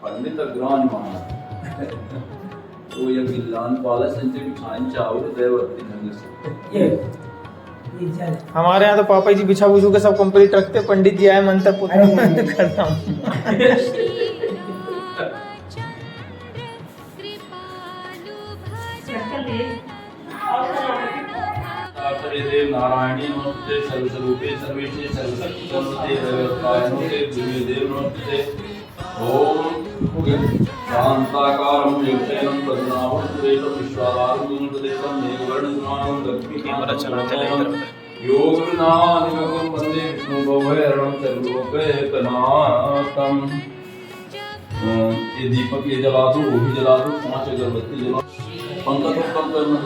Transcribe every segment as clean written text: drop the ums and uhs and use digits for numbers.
पंडित अग्रवान महाराज तो ये गिल्लान पाला संजय बिछान चावल देवती नंगे से हमारे यहाँ तो पापा जी बिछा बुछू के सब कंप्लीट रखते, पंडित जी आए मंत्र पुत्र करता हूँ। देव नारायणी नमस्ते सर्वस्वरूपे सर्वेशे सर्वशक्ति नमस्ते देवताय नमस्ते दिव्य देव नमस्ते ओम शांताकारं योगेनं पद्मनाभं सुरेशं विश्वाधारं गुणप्रदेशं मेघवर्णसमानं लक्ष्मीकान्तं योगनादिकं वन्दे विष्णुभवहरणं सर्वलोकैकनाथम्। ये दीपक ये जला दो, वो भी जला दो, 5 अगरबत्ती जला, पंखा तो कम करना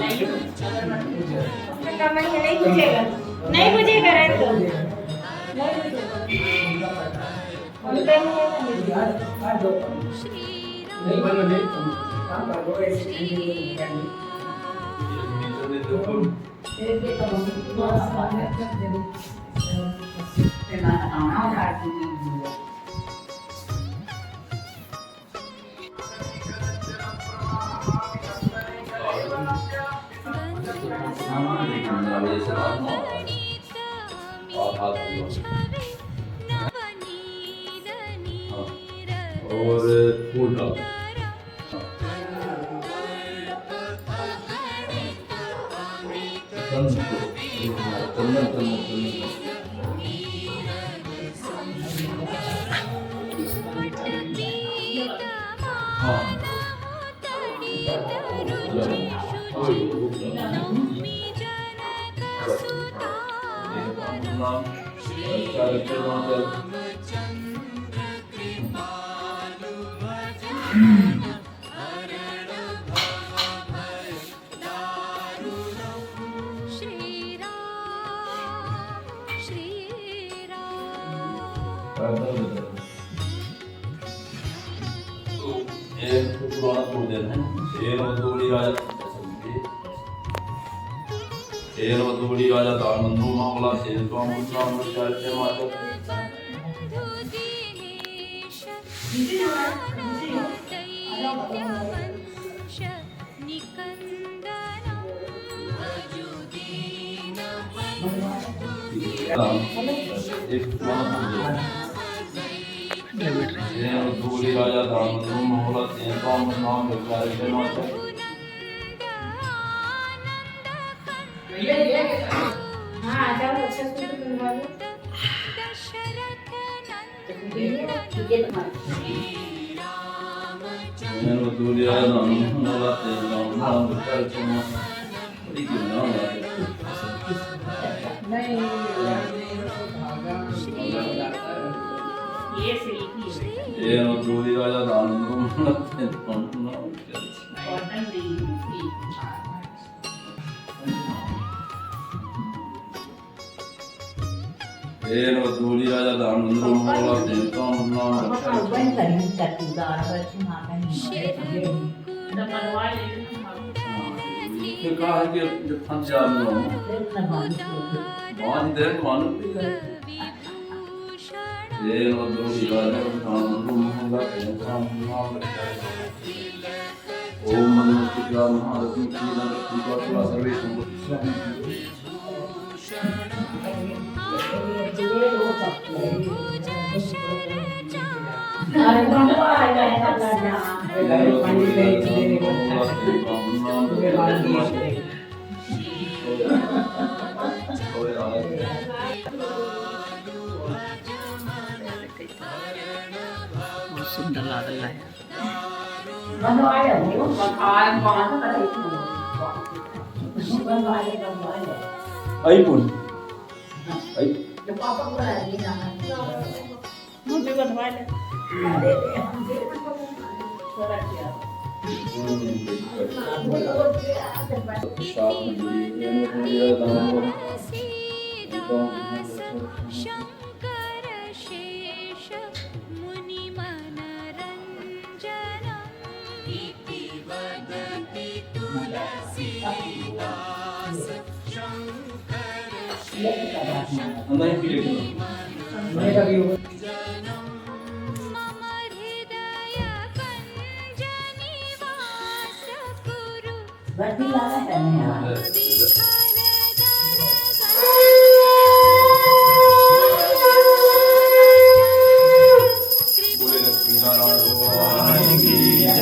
नहीं बुझेगा, नहीं बुझेगा रहने दो। नहीं बनो नहीं काम कर दो ऐसे और फूल डाल पुराना तोड़ देना है। शेर मधुबली राजा दानंदो मामला शेर तो मुद्रा मुद्रा माता एक मधुबली राजा दानंदो मामला शेर तो मुद्रा मुद्रा माता हाँ जाओ अच्छा से बनवा लो। मधुबली राजा दानंदो मामला शेर तो मुद्रा माता ये मधुबली राजा दानंदो मामला शेर तो मुद्रा ये मधुबली राजा दानंदो मामला शेर तो मुद्रा ये कहा है कि जब फंस जाऊंगा मान दे मान ये मधुबली राजा दानंदो मामला शेर तो मुद्रा ओम मनोस्तिका महालक्ष्मी की नमस्ते का सर्वेश अरे बाबा आ जाए ना जा बहुत सुंदर लग रहा है। बनवाया नहीं वो आए कौन सा करे बनवाया आई पुन आई जो पापा को ला दिया मुझे बनवाया अरे हम दे थोड़ा क्या शाप में जुड़ी ये मुझे दानव शंकर शेष मुनि मनरंजन इति वदति तुलसीदास शंकर शेष नहीं पी मम हृदय भर्ती लाना करने वाला बोले लक्ष्मी नारायण भगवान की जय।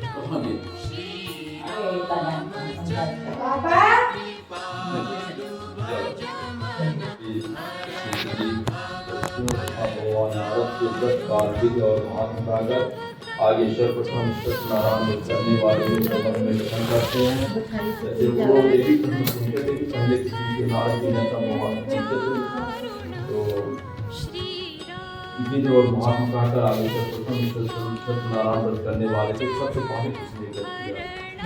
कहाँ गए? भगवान नारद के व्रत कार्तिक और महासागर आगे सर्वप्रथम सत्यनारायण करने वाले मन में दर्शन करते हैं। जैसे वो देवी प्रश्न सुनते थे कि पहले किसी के नारद जी ने भगवान पूछते थे तो विधि और महात्मा का आगे सर्वप्रथम सत्यनारायण व्रत करने वाले थे सबसे पहले किसने कर दिया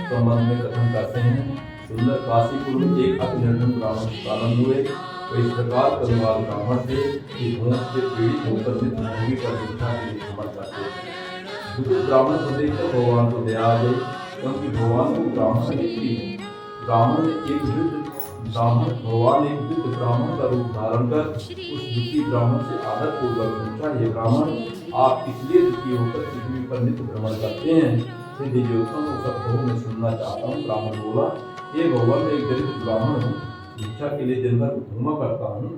तो मन में कथन करते हैं। सुंदर काशीपुर में एक अति निर्धन ब्राह्मण प्रारंभ हुए तो इस प्रकार परिवार ब्राह्मण थे कि भूख से पीड़ित होकर नित्य भूमि पर भिक्षा के लिए भ्रमण करते थे। दूसरे ब्राह्मण को देखकर भगवान को दया आ गई क्योंकि भगवान को ब्राह्मण ने प्रिय भगवान एक वृद्ध ब्राह्मण का रूप धारण कर उस दुखी ब्राह्मण से आदर पूर्वक पूछा, ये ब्राह्मण आप इसलिए दुखी होकर पृथ्वी पर नित्य भ्रमण करते हैं? फिर दिव्योत्तम सब बहु में सुनना चाहता हूँ। ब्राह्मण बोला, ये भगवान मैं एक दरिद्र ब्राह्मण हूँ, भिक्षा के लिए दिन भर घूमा करता हूँ,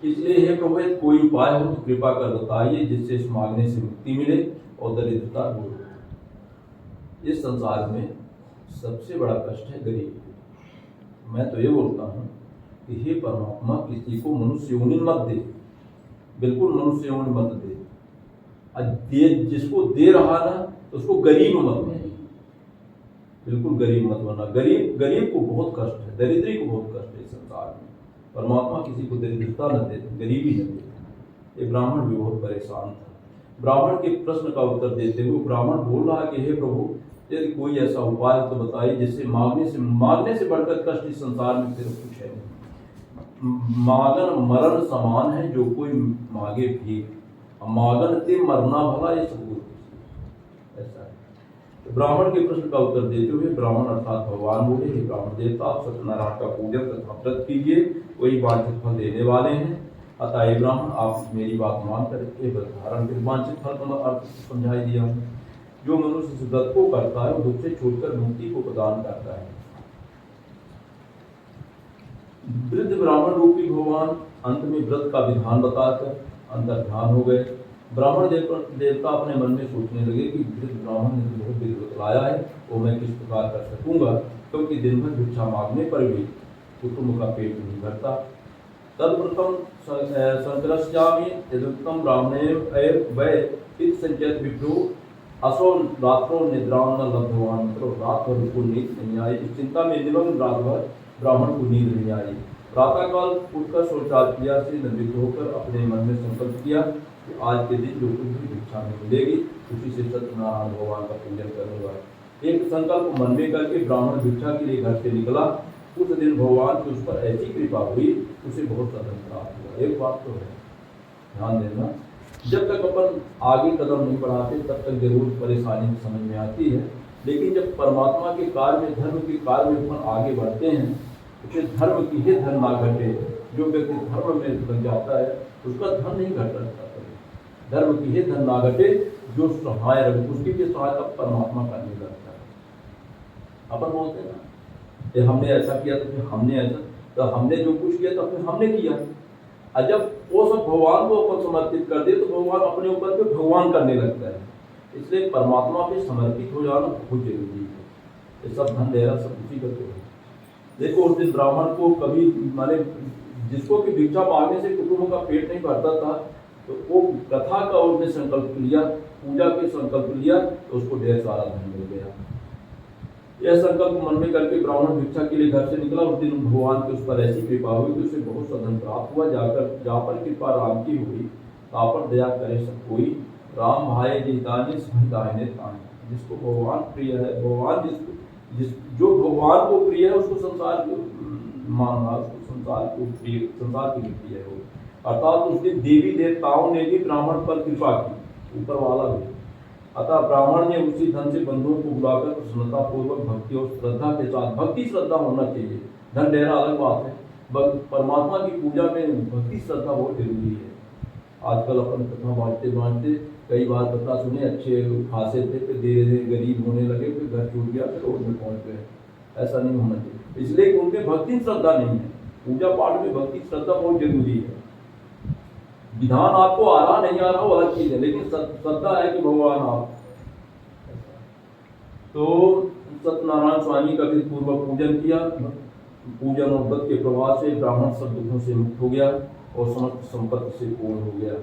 इसलिए हे प्रभु कोई उपाय हो तो कृपा कर बताइए जिससे इस मांगने से मुक्ति मिले और दरिद्रता दूर हो। इस संसार में सबसे बड़ा कष्ट है गरीब। मैं तो ये बोलता हूँ कि हे परमात्मा किसी को मनुष्य योनि मत दे, बिल्कुल मनुष्य योनि मत दे, जिसको दे रहा ना तो उसको गरीब मत बना, बिल्कुल गरीब मत बना। गरीब को बहुत कष्ट है, दरिद्री को बहुत कष्ट है इस संसार में। परमात्मा किसी को दरिद्रता न दे, गरीबी न दे। ये ब्राह्मण भी बहुत परेशान था। ब्राह्मण के प्रश्न का उत्तर देते हुए ब्राह्मण बोल रहा कि हे प्रभु यदि कोई ऐसा उपाय तो बताइए जिससे मांगने से बढ़कर कष्ट इस संसार में फिर कुछ है। मांगन मरण समान है, जो कोई मांगे भी मांगन ते मरना भला, ये सब ऐसा है। तो ब्राह्मण के प्रश्न का उत्तर देते हुए ब्राह्मण अर्थात भगवान बोले, हे ब्राह्मण देवता आप सत्यनारायण का पूजन तथा व्रत कीजिए, वही वांछित फल देने वाले हैं। अतः हे ब्राह्मण आप मेरी बात मानकर ये व्रत धारण कर वांछित फल का अर्थ समझाई दिया। जो मनुष्य इस व्रत को करता है वो दुख से छूटकर मुक्ति को प्रदान करता है। वृद्ध ब्राह्मण रूपी भगवान अंत में व्रत का विधान बताकर अंतर्ध्यान हो गए। ब्राह्मण देवता अपने मन में सोचने लगे कि वृद्ध ब्राह्मण ने बहुत विधि बतलाया है वो मैं किस प्रकार कर सकूंगा, क्योंकि दिन भर भिक्षा मांगने पर भी कुटुंब का पेट नहीं भरता। तदप्रथम संकरस्यामि यदुक्तम ब्राह्मणे वै इत संचेत विप्रो असो रात्रो निद्रां न लब्धवान, मतलब रात भर को नींद नहीं आई। इस चिंता में दिनों रात भर ब्राह्मण को नींद नहीं आई। प्रातःकाल उठकर शौचालय से निवृत्त होकर अपने मन में संकल्प किया कि आज के दिन जो कुछ भी भिक्षा में मिलेगी उसी से सत्यनारायण भगवान का पूजन करूंगा। एक संकल्प मन में करके ब्राह्मण भिक्षा के लिए घर से निकला। उस दिन भगवान की उस पर ऐसी कृपा हुई उसे बहुत सदन प्राप्त हुआ। एक बात तो है, ध्यान देना, जब तक अपन आगे कदम नहीं बढ़ाते तब तक जरूर परेशानी समझ में आती है, लेकिन जब परमात्मा के कार्य में धर्म के कार्य में अपन आगे बढ़ते हैं तो फिर धर्म की ही धन ना घटे। जो व्यक्ति धर्म में लग जाता है उसका धन नहीं घट सकता। धर्म की ही धन ना घटे, जो सहाय रहे उसकी भी सहायता परमात्मा करने लगता है। अपन बोलते हैं ना हमने ऐसा किया तो फिर हमने ऐसा, तो हमने जो कुछ किया तो फिर हमने किया। और जब वो सब भगवान को अपन समर्पित कर दे तो भगवान अपने ऊपर पे भगवान करने लगता है। इसलिए परमात्मा पे समर्पित हो जाना बहुत जरूरी है। ये सब धन दे रहा सब उसी करते हैं। देखो उस दिन ब्राह्मण को कभी माने जिसको कि भिक्षा मांगने से कुटुंब का पेट नहीं भरता था तो वो कथा का उसने संकल्प लिया, पूजा के संकल्प लिया तो उसको ढेर सारा धन मिल गया। यह संकल्प मन में करके ब्राह्मण भिक्षा के लिए घर से निकला। उस दिन भगवान की उस पर ऐसी कृपा हुई कि उसे बहुत सदन प्राप्त हुआ। जहाँ पर कृपा राम की हुई ता पर दया करे सब कोई, राम भाई जिताने दाहिने ताने। जिसको भगवान प्रिय है, भगवान जो भगवान को प्रिय है उसको संसार को मानना, उसको संसार की प्रिय है वो। अर्थात उस दिन देवी देवताओं ने भी ब्राह्मण पर कृपा की, ऊपर वाला भी। अतः ब्राह्मण ने उसी धन से बंधुओं को बुलाकर प्रसन्नता पूर्वक भक्ति और श्रद्धा के साथ, भक्ति श्रद्धा होना चाहिए, धन डेरा अलग बात है, परमात्मा की पूजा में भक्ति श्रद्धा बहुत जरूरी है। आजकल अपन कथा बांटते बांटते कई बार कथा सुने, अच्छे खासे थे, फिर धीरे धीरे गरीब होने लगे, फिर घर छूट गया, फिर रोड में पहुंच गए। ऐसा नहीं होना चाहिए, इसलिए कि उनमें भक्ति श्रद्धा नहीं है। पूजा पाठ में भक्ति श्रद्धा बहुत जरूरी है। विधान आपको आ रहा नहीं आ रहा वो अलग चीज है, लेकिन श्रद्धा है कि भगवान आप। तो सत्यनारायण स्वामी का भी पूर्वक पूजन किया। पूजन और व्रत के प्रभाव से ब्राह्मण सब दुखों से मुक्त हो गया और समस्त संपत्ति से पूर्ण हो गया।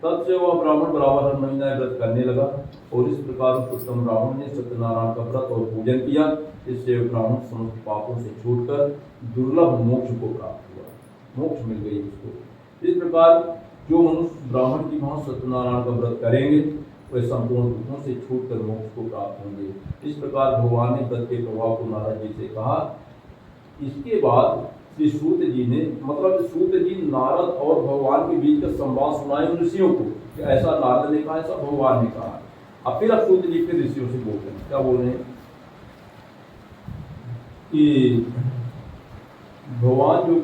तब से वह ब्राह्मण बराबर हर महीना व्रत करने लगा और इस प्रकार उत्तम ब्राह्मण ने सत्यनारायण का व्रत और पूजन किया। इससे ब्राह्मण समस्त पापों से छूटकर दुर्लभ मोक्ष को प्राप्त हुआ, मोक्ष मिल गई उसको। इस प्रकार जो मनुष्य ब्राह्मण की भाव सत्यनारायण का व्रत करेंगे वे संपूर्ण दुखों से छूटकर मोक्ष को प्राप्त होंगे। इस प्रकार भगवान ने व्रत के प्रभाव को नारद जी से कहा। इसके बाद श्री सूत जी ने, मतलब सूत जी नारद और भगवान के बीच का संवाद सुनाए उन ऋषियों को कि ऐसा नारद ने कहा, ऐसा भगवान ने कहा। अब फिर सूत जी फिर ऋषियों से बोल रहे हैं, क्या बोल रहे हैं कि भगवान जो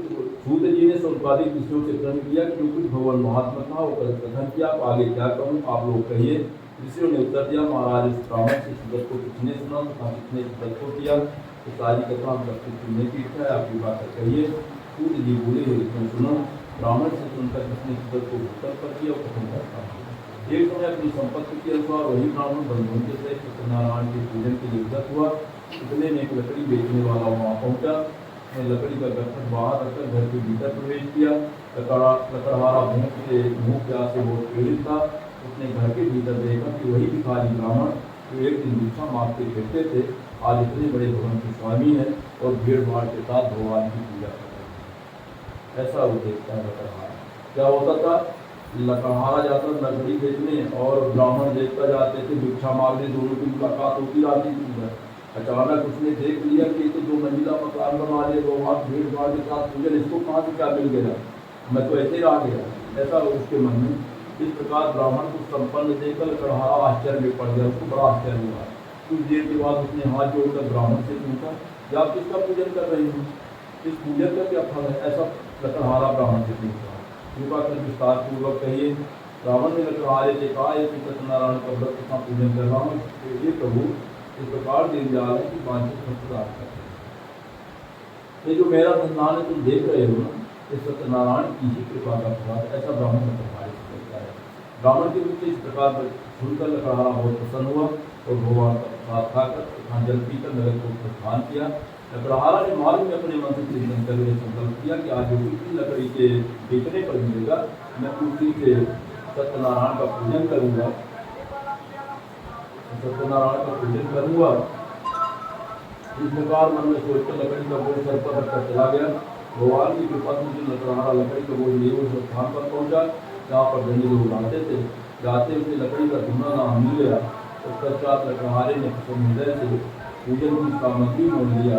सूत जी ने सौनकादिक ऋषियों से कथन किया कि जो कुछ भगवान महात्मा था वो कथन किया, आप आगे क्या कहूँ, आप लोग कहिए। ऋषियों ने उत्तर दिया, महाराज इस ब्राह्मण से शिवदत्त को किसने सुना तथा किसने शिवदत्त को किया, तो सारी कथा हम सबसे सुनने की इच्छा है, आपकी बात कहिए। सूत जी बोले, ऋषियों सुनो, ब्राह्मण से सुनकर किसने शिवदत्त को भूतल पर किया और कथन करता है। एक समय अपनी संपत्ति के अनुसार वही ब्राह्मण बंधुओं के सहित सत्यनारायण के पूजन के लिए उद्यत हुआ। इतने में एक लकड़ी बेचने वाला वहाँ पहुँचा। लकड़ी का गट्ठर बाहर रखकर घर के भीतर प्रवेश किया। लकड़हारा भूख से प्यास से बहुत पीड़ित था। उसने घर के भीतर देखा कि वही भिखारी ब्राह्मण जो एक दिन भिक्षा मांगते फिरते थे, आज इतने बड़े भवन के स्वामी हैं और भीड़ भाड़ के साथ भगवान की पूजा कर रहे हैं। ऐसा वो देखता है लकड़हारा। क्या होता था, लकड़हारा जाता लकड़ी बेचने और ब्राह्मण देखता जाते थे भिक्षा मांगने, दोनों की मुलाकात होती रहती थी। अचानक उसने देख लिया कि तो 2 मंजिला मकान बना लिया, भगवान भीड़ भाड़ के साथ पूजन, इसको कहाँ से क्या मिल गया, मैं तो ऐसे ही रह गया। ऐसा उसके मन में। इस प्रकार ब्राह्मण को संपन्न देखकर लकड़हारा आश्चर्य में पड़ गया, उसको बड़ा आश्चर्य हुआ। कुछ देर के बाद उसने हाथ जोड़कर ब्राह्मण से पूछा कि आप किसका पूजन कर रहे हैं, इस पूजन का क्या फल है, ऐसा लकड़हारा ब्राह्मण से पूछा। कृपा कर विस्तार पूर्वक कहिए। ब्राह्मण ने लकड़हारे से कहा, ये सत्यनारायण का व्रत का पूजन कर रहा हूँ, ये प्रभु इस प्रकार दिन जा रहे कि वांछित फल प्राप्त करते। ये जो मेरा संतान है तुम देख रहे हो ना, ये सत्यनारायण की ही कृपा का फल है, ऐसा ब्राह्मण लकड़हारे से कहता है। ब्राह्मण के मुझसे इस प्रकार सुनकर लकड़हारा बहुत प्रसन्न हुआ और भगवान का प्रसाद खाकर तथा जल पीकर नगर को प्रस्थान किया। लकड़हारा ने मालूम में अपने मन से चिंतन कर संकल्प किया कि आज जो किसी लकड़ी के बेचने पर मिलेगा मैं उसी से सत्यनारायण का पूजन करूँगा, सत्यनारायण का पूजन करूँगा। इस प्रकार मन में सोचकर लकड़ी का बोझ सर पर रखकर चला गया। भगवान की कृपा से लकड़हारा लकड़ी का बोझ लिए उस स्थान पर पहुँचा जहाँ पर धनी लोग आते थे। जाते उसे लकड़ी का धुना ना मिल गया। तत्पश्चात लकड़हारे ने हृदय से पूजन की सामग्री मोड़ लिया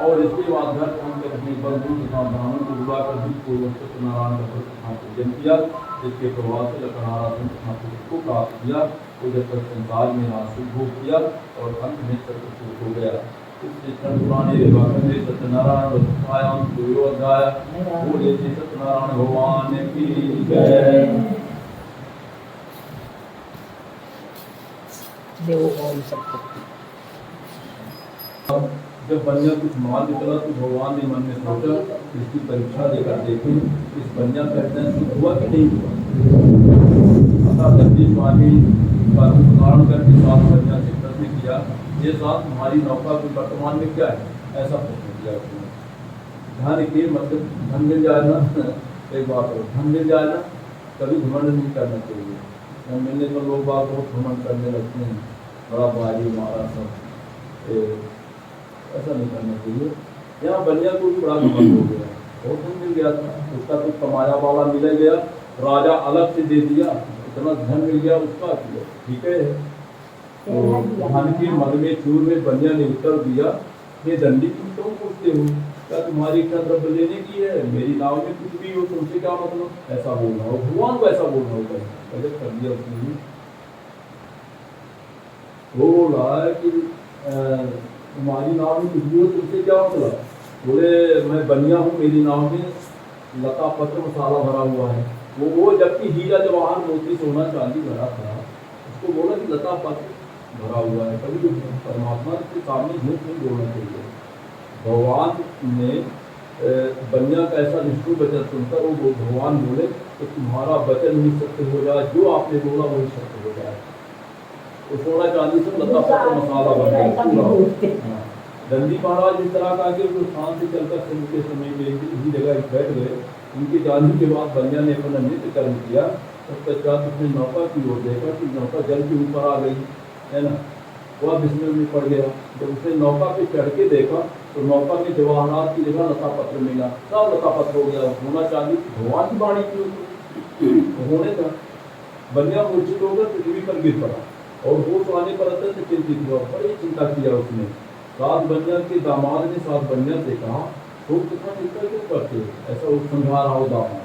और इसके बाद घर पहुँचकर अपने बंधु तथा ब्राह्मण को बुलाकर भी पूर्वक सत्यनारायण का व्रत पूजन किया। जिसके प्रभाव से लकड़हारा को प्राप्त किया। तो जब तक संसार में नासुख भोग किया और अंत में सत्य हो गया। पुराने सत्यनारायण अध्याय बोले सत्यनारायण भगवान की जय। जब बनिया कुछ माल निकला तो भगवान ने मन में सोचा इसकी परीक्षा देकर देखें इस बनिया का हृदय हुआ कि नहीं हुआ। अतः जगदीश स्वामी का उदाहरण करके साथ बनिया से प्रश्न किया, ये साथ तुम्हारी नौका की वर्तमान में क्या है, ऐसा प्रश्न किया उसने। धन के मतलब धन मिल जाए ना, एक बात हो, धन मिल जाए ना कभी घमंड नहीं करना चाहिए। धन मिलने पर लोग बात बहुत घमंड करने लगते हैं, बड़ा भारी हमारा सब, ऐसा नहीं करना चाहिए। यहाँ बनिया को भी बड़ा घमंड हो गया, बहुत धन मिल गया था, उसका कुछ कमाया वाला मिल गया, राजा अलग से दे दिया, इतना धन मिल गया उसका, ठीक है। तो धन के मद में चूर में बनिया ने उत्तर दिया, ये दंडी तुम क्यों पूछते हो, क्या तुम्हारी इच्छा द्रव्य लेने की है, मेरी नाव में कुछ भी हो तुमसे क्या मतलब, ऐसा बोलना हो, भगवान को ऐसा बोलना होता है। पहले कर दिया उसने, वो बोल रहा है कि तुम्हारी नाव में कुछ भी हो तुमसे क्या मतलब। बोले मैं बनिया हूँ, मेरी नाव में लता पत्र मसाला भरा हुआ है, वो जबकि हीरा जवाहर मोती सोना चांदी भरा था, उसको बोला कि लता पत्र भरा हुआ है। कभी भी परमात्मा के सामने झूठ नहीं बोलना चाहिए। भगवान ने बनिया का ऐसा निष्ठुर वचन सुनकर वो भगवान बोले कि तुम्हारा वचन ही सत्य हो जाए, जो आपने बोला वही सत्य हो जाए। तो सोना चांदी से लता पत्र मसाला बन गया। दंडी महाराज इस तरह का कि वो शांत से चलकर सिंह के समय में इसी जगह बैठ गए। उनके जाने के बाद बनिया ने अपना नृत्य कर्म किया। तत्पश्चात उसने नौका की ओर देखा कि नौका जल के ऊपर आ गई है ना, वह विस्मय में पड़ गया। जब उसने नौका पे चढ़ के देखा तो नौका में जवाहरात की जगह लता पत्र मिला, सब लता पत्र हो गया। सोना चांदी भगवान की वाणी की होने था। बनिया मूर्छित होकर पृथ्वी पर गिर पड़ा और होश आने पर अत्यंत चिंतित हुआ। बड़ी चिंता किया उसने। सात बनिया के दामाद ने सात बनिया से कहा, तो कितना चिंता क्यों करते हो? ऐसा वो समझा रहा हो दामाद।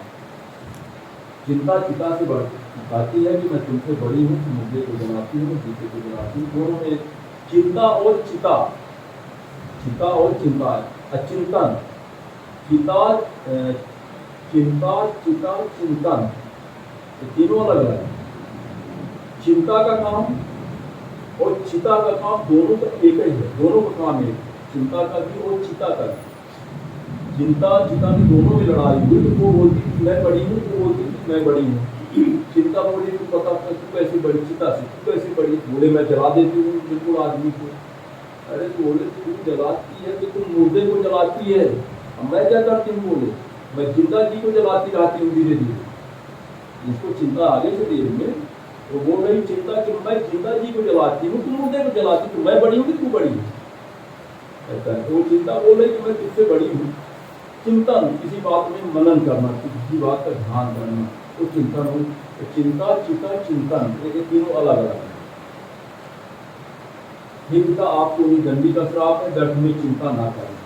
चिंता चिता से बताती है कि मैं तुमसे बड़ी हूँ, मुझे को जलाती हूँ, जीते को जलाती हूँ। दोनों में चिंता और चिता, चिता और चिंता है। अचिंतन, चिता चिंता चिता चिंतन, तीनों अलग अलग। चिंता का काम और चिता का काम दोनों का एक ही है, दोनों का काम एक। चिंता का भी और चिता का भी। चिंता चिता में दोनों में लड़ाई हुई। तो वो बोलती कि मैं बड़ी हूँ, वो बोलती कि मैं बड़ी हूँ। चिंता बोली तू पता तू कैसे बड़ी, चिता से तू कैसे बड़ी? बोले मैं जला देती हूँ बिल्कुल आदमी को। अरे बोले तू जलाती है तो तुम मुर्दे को जलाती है, मैं क्या करती हूँ? बोले मैं जिंदा जी को जलाती रहती हूँ धीरे धीरे। जिसको चिंता आगे से देर में तो बोल रही चिंता कि मैं जिंदा जी को जलाती हूँ, तुम मुर्दे को जलाती हूँ, मैं बड़ी हूँ कि तू बड़ी है? ऐसा है। तो वो चिंता बोल रही कि मैं तुझसे बड़ी हूँ। चिंतन, किसी बात में मनन करना, किसी बात का ध्यान करना, तो चिंतन हो। तो चिंता चिता चिंतन ये तीनों अलग अलग है। हे पिता, आपको भी दंडी का श्राप है, व्यर्थ में चिंता ना करें।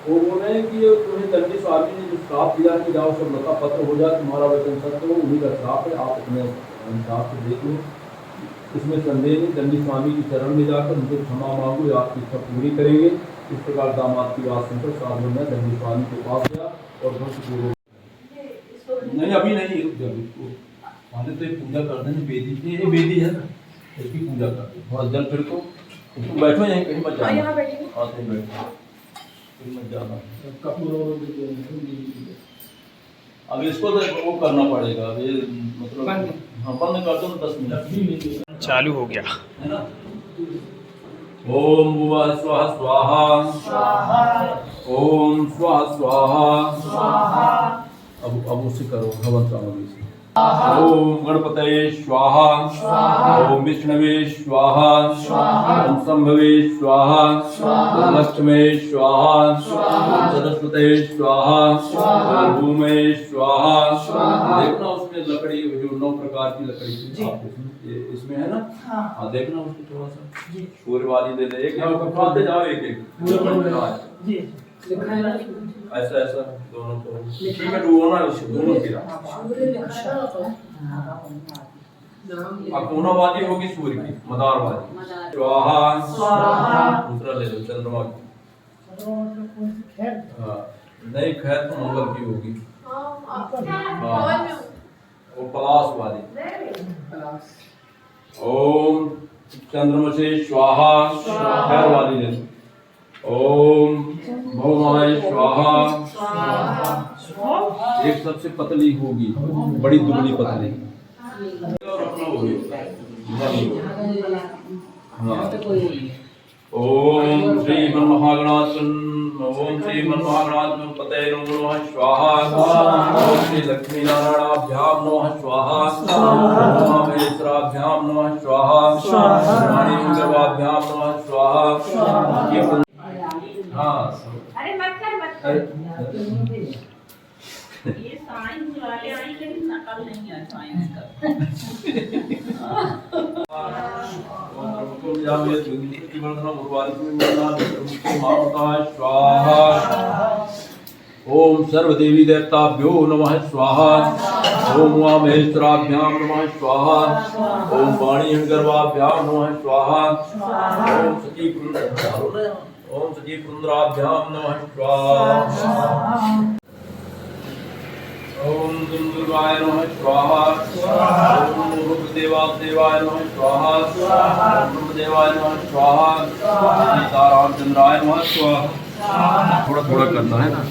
वो बोल रहे हैं कि तुम्हें दंडी स्वामी ने जो श्राप दिया कि जाओ सब लता पत्र हो जाए, तुम्हारा वचन सत्य हो, उन्हीं का श्राप है। आप अपने हिसाब से देख लो, इसमें संदेह नहीं। दंडी स्वामी की चरण में जाकर उनसे क्षमा मांगो, आपकी इच्छा पूरी करेंगे। इस प्रकार दामाद की बात सुनकर साधु में दंडी स्वामी के पास गया और भक्ति नहीं, अभी नहीं, रुक जाओ। इसको तो एक पूजा करते हैं बेदी की, ये बेदी है ना, इसकी पूजा करते हैं। थोड़ा जल फिर को तुम बैठो यहीं, कहीं मत जाना। हाँ बैठो, कहीं मत जाना। अब इसको तो वो करना पड़ेगा, ये मतलब हाँ बंद कर दो 10 मिनट। चालू हो गया है ना। ओम भुवः स्वः स्वाहा, ओम स्वः स्वाहा। अब उसे करो भगवत सामग्री से। ओम गणपतये स्वाहा, ओम विष्णवे स्वाहा, ओम शंभवे स्वाहा, ओम लक्ष्मे स्वाहा, ओम सरस्वते स्वाहा, ओम भूमे स्वाहा। देखना उसमें लकड़ी जो 9 प्रकार की लकड़ी इसमें है ना। हाँ देखना उसको थोड़ा सा सूर्य वाली दे दे। एक उठाते जाओ, एक एक ऐसा ऐसा दोनों को ठीक है। डुबोना उसे दोनों की अकोना वाली होगी सूर्य की, मदार वाली स्वाहा। दूसरा ले लो चंद्रमा की। हाँ नहीं, खैर तो मंगल की होगी। हाँ वो पलाश वाली। ओम चंद्रमसे स्वाहा, खैर वाली ले लो। ओम भौमाय स्वाहा। एक सबसे पतली होगी, बड़ी दुबली पतली। ओम श्री महागणाधिपतये नमः स्वाहा। ओम श्री लक्ष्मी नारायणाभ्याम नमः स्वाहा। ओम महेश्वराभ्याम नमः स्वाहा। वाणीगर्भाभ्याम नमः स्वाहा। हाँ अरे मत कर ये साइंस वाले आई लेकिन नकल नहीं है साइंस का। ओम सर्वदेवी देवताभ्यो नमः स्वाहा। ओम उमामहेश्वराभ्याम नमः स्वाहा। ओम वाणीगर्भाभ्याम नमः स्वाहा। ओम सची पुंद्राभ्याम नमः स्वाहा। ओम दुर्गाय नमः स्वाहा ओम रुद्रदेवाय नमः स्वाहा ओम ब्रह्मदेवाय नमः स्वाहा सीतारामचंद्राय नमः स्वाहा। थोड़ा थोड़ा करना है ना।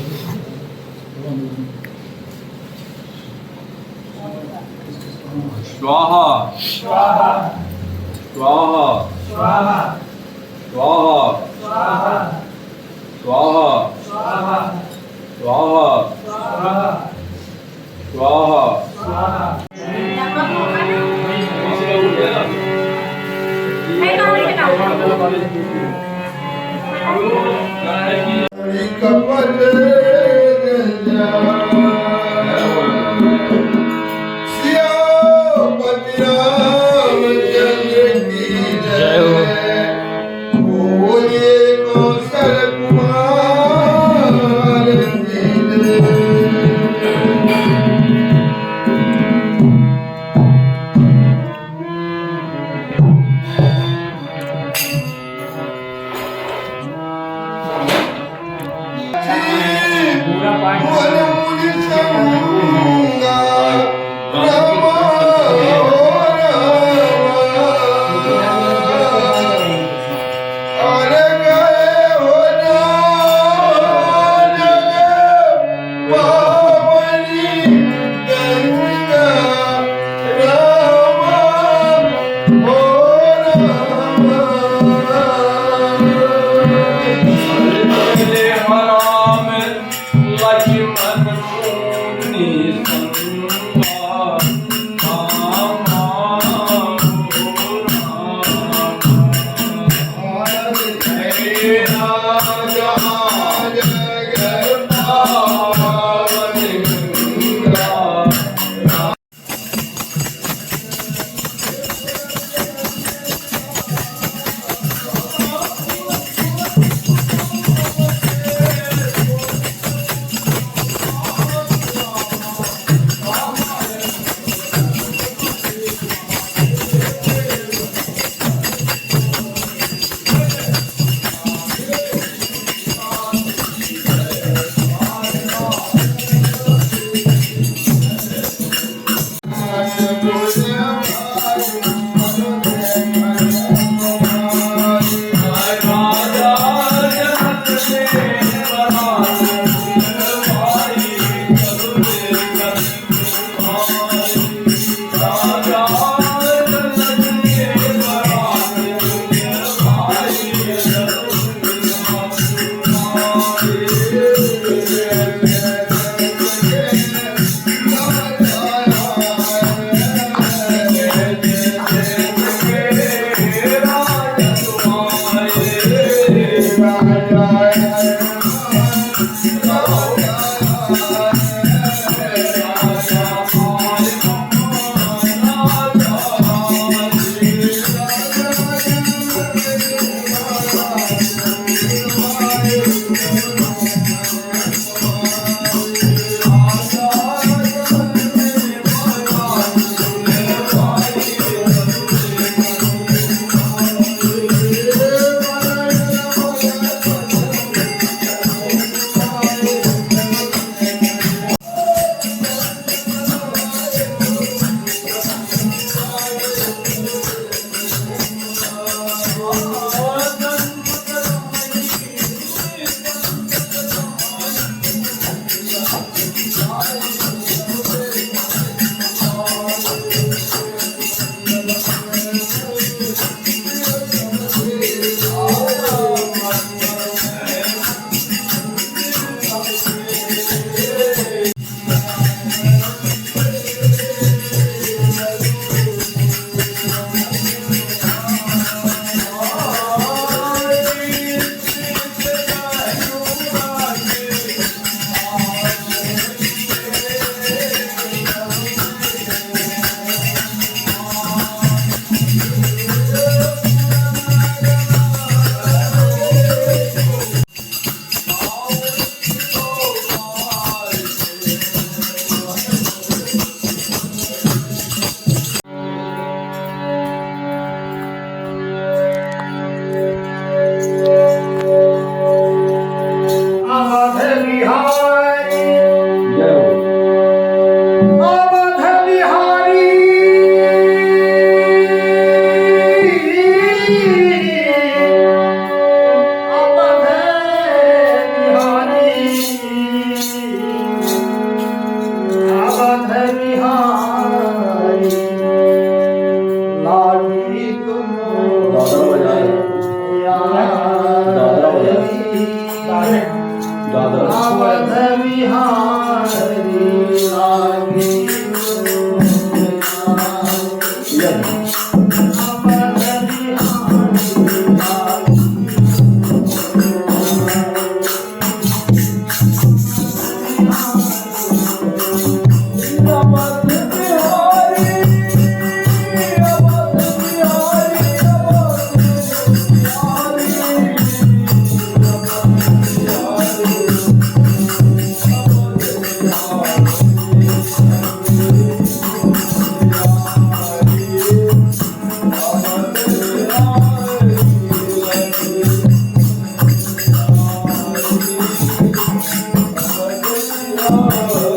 स्वाहा स्वाहा स्वाहा स्वाहा स्वाहा स्वाहा स्वाहा स्वाहा। पूरा पाठ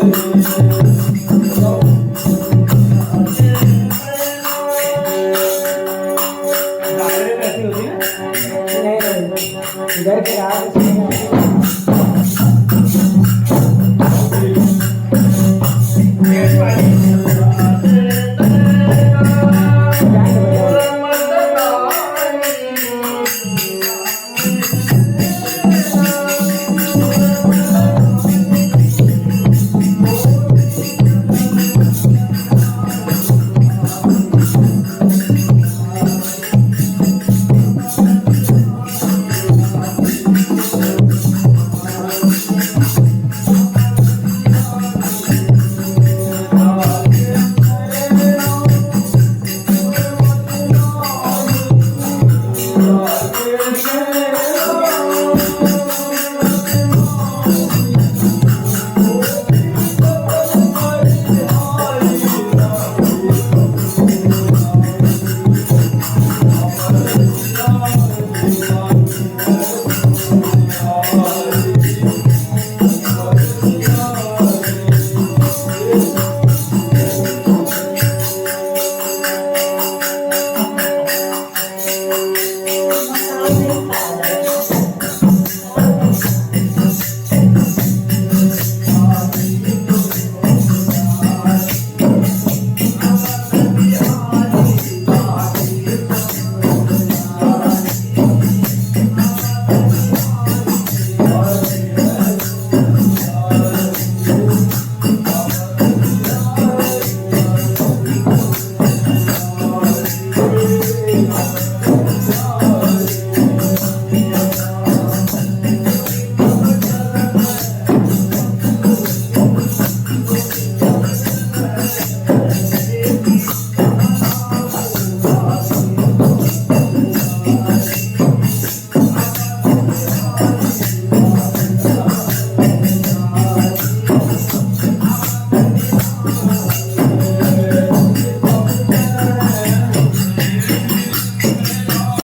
रे